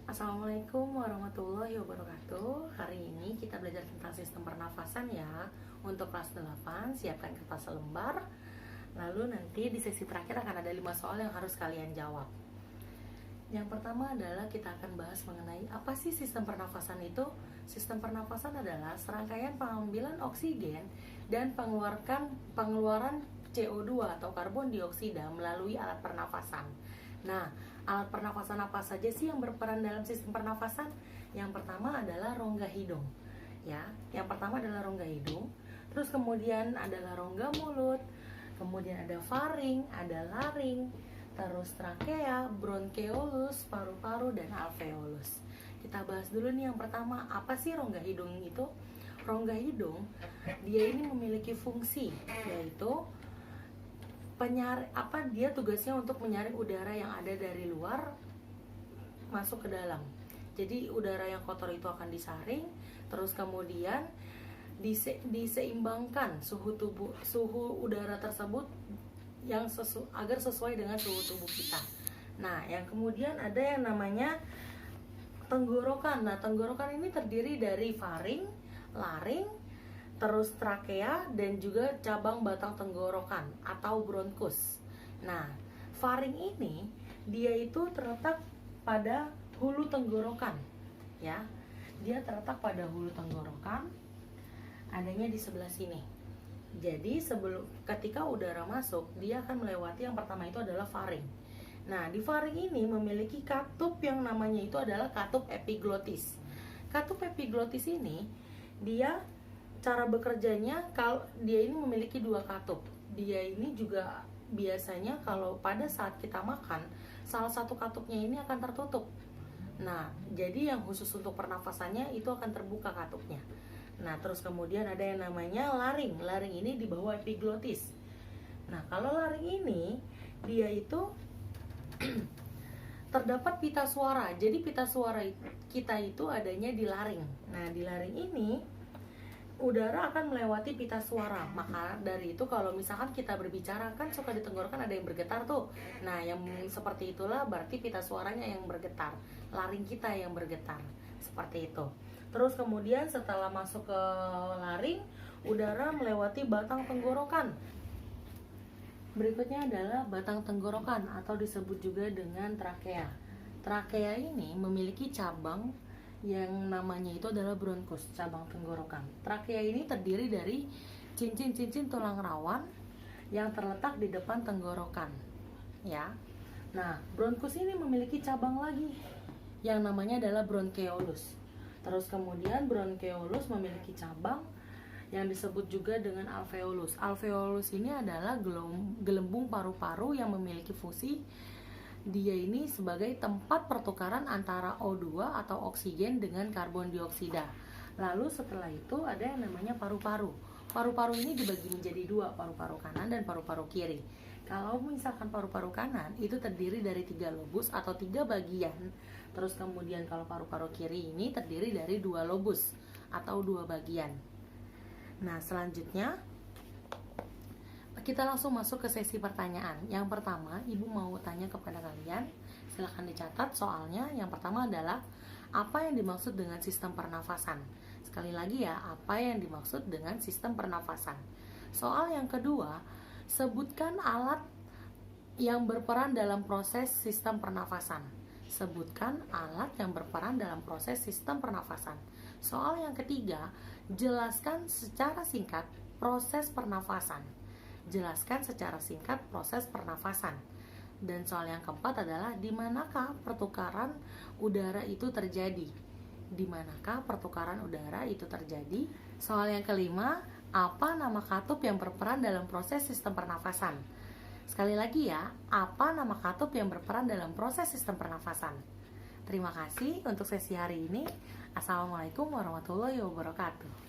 Assalamualaikum warahmatullahi wabarakatuh. Hari ini kita belajar tentang sistem pernafasan ya. Untuk kelas 8, siapkan kertas selembar. Lalu nanti di sesi terakhir akan ada 5 soal yang harus kalian jawab. Yang pertama adalah kita akan bahas mengenai apa sih sistem pernafasan itu. Sistem pernafasan adalah serangkaian pengambilan oksigen dan pengeluaran CO2 atau karbon dioksida melalui alat pernafasan. Nah, alat pernafasan apa saja sih yang berperan dalam sistem pernafasan? Yang pertama adalah rongga hidung. Ya, yang pertama adalah rongga hidung. Terus kemudian adalah rongga mulut. Kemudian ada faring, ada laring, terus trakea, bronkeolus, paru-paru, dan alveolus. Kita bahas dulu nih yang pertama, apa sih rongga hidung itu? Rongga hidung, dia ini memiliki fungsi, yaitu dia tugasnya untuk menyaring udara yang ada dari luar masuk ke dalam. Jadi udara yang kotor itu akan disaring, terus kemudian diseimbangkan suhu udara tersebut agar sesuai dengan suhu tubuh kita. Nah, yang kemudian ada yang namanya tenggorokan. Nah, tenggorokan ini terdiri dari faring, laring, terus trakea, dan juga cabang batang tenggorokan atau bronkus. Nah, faring ini dia itu terletak pada hulu tenggorokan, ya. Dia terletak pada hulu tenggorokan, adanya di sebelah sini. Jadi ketika udara masuk, dia akan melewati yang pertama itu adalah faring. Nah, di faring ini memiliki katup yang namanya itu adalah katup epiglotis. Katup epiglotis ini cara bekerjanya, kalau dia ini memiliki 2 katup. Dia ini juga biasanya kalau pada saat kita makan, salah satu katupnya ini akan tertutup. Nah, jadi yang khusus untuk pernafasannya itu akan terbuka katupnya. Nah, terus kemudian ada yang namanya laring. Laring ini di bawah epiglotis. Nah, kalau laring ini dia itu terdapat pita suara. Jadi pita suara kita itu adanya di laring. Nah, di laring ini udara akan melewati pita suara. Maka dari itu kalau misalkan kita berbicara kan suka di tenggorokan ada yang bergetar tuh. Nah, yang seperti itulah berarti pita suaranya yang bergetar, laring kita yang bergetar. Seperti itu. Terus kemudian setelah masuk ke laring, udara melewati batang tenggorokan. Berikutnya adalah batang tenggorokan atau disebut juga dengan trakea. Trakea ini memiliki cabang yang namanya itu adalah bronkus, cabang tenggorokan. Trakea ini terdiri dari cincin-cincin tulang rawan yang terletak di depan tenggorokan, ya. Nah, bronkus ini memiliki cabang lagi yang namanya adalah bronkeolus. Terus kemudian bronkeolus memiliki cabang yang disebut juga dengan alveolus. Alveolus ini adalah gelembung paru-paru yang memiliki fungsi dia ini sebagai tempat pertukaran antara O2 atau oksigen dengan karbon dioksida. Lalu setelah itu ada yang namanya paru-paru. Paru-paru ini dibagi menjadi 2, paru-paru kanan dan paru-paru kiri. Kalau misalkan paru-paru kanan itu terdiri dari 3 lobus atau 3 bagian. Terus kemudian kalau paru-paru kiri ini terdiri dari 2 lobus atau 2 bagian. Nah, selanjutnya kita langsung masuk ke sesi pertanyaan. Yang pertama, Ibu mau tanya kepada kalian, silahkan dicatat soalnya. Yang pertama adalah, apa yang dimaksud dengan sistem pernafasan? Sekali lagi ya, apa yang dimaksud dengan sistem pernafasan? Soal yang kedua, sebutkan alat yang berperan dalam proses sistem pernafasan. Sebutkan alat yang berperan dalam proses sistem pernafasan. Soal yang ketiga, jelaskan secara singkat proses pernafasan. Jelaskan secara singkat proses pernafasan. Dan soal yang keempat adalah, di manakah pertukaran udara itu terjadi? Di manakah pertukaran udara itu terjadi? Soal yang kelima, apa nama katup yang berperan dalam proses sistem pernafasan? Sekali lagi ya, apa nama katup yang berperan dalam proses sistem pernafasan? Terima kasih untuk sesi hari ini. Assalamualaikum warahmatullahi wabarakatuh.